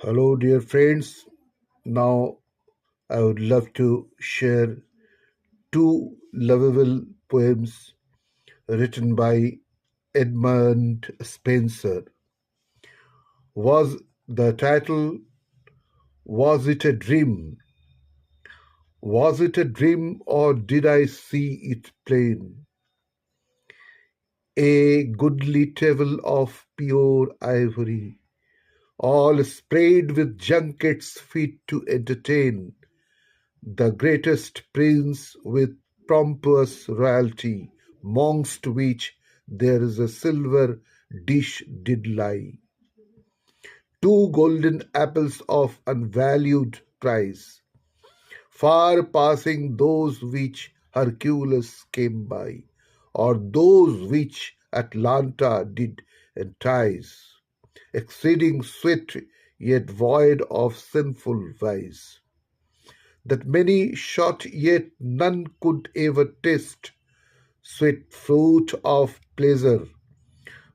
Hello, dear friends. Now, I would love to share two lovable poems written by Edmund Spenser. Was the title Was It a Dream? Was it a dream or did I see it plain? A goodly table of pure ivory, all sprayed with junkets fit to entertain the greatest prince with pompous royalty, mongst which there is a silver dish did lie. Two golden apples of unvalued price, far passing those which Hercules came by, or those which Atlanta did entice, exceeding sweet, yet void of sinful vice that many shot, yet none could ever taste sweet fruit of pleasure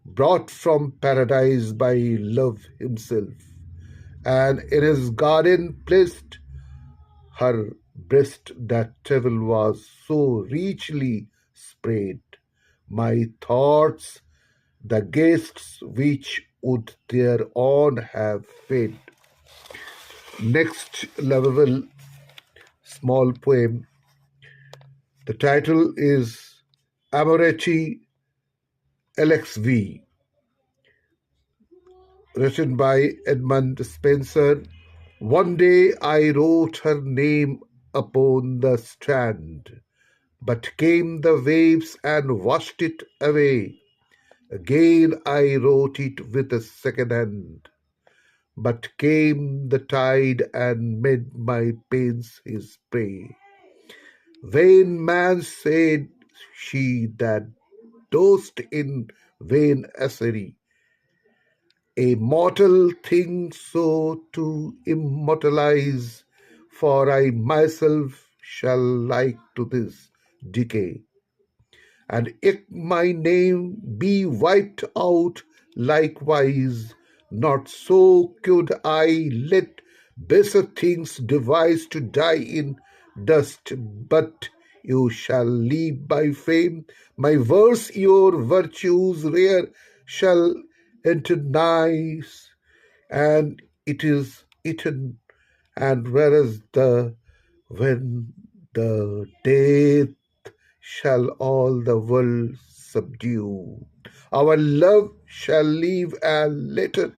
brought from paradise by love himself, and in his garden placed her breast that table was so richly spread. My thoughts, the guests which would thereon have fed. Next lovable small poem. The title is Amoretti LXV, written by Edmund Spenser. One day I wrote her name upon the strand, but came the waves and washed it away. Again I wrote it with a second hand, but came the tide and made my pains his prey. Vain man, said she, that dost in vain assery a mortal thing so to immortalize, for I myself shall like to this decay. And if my name be wiped out likewise, not so could I let baser things devise to die in dust, but you shall live by fame. My verse your virtues rare shall enternize, and it is eaten, and whereas when the death shall all the world subdue, our love shall live and later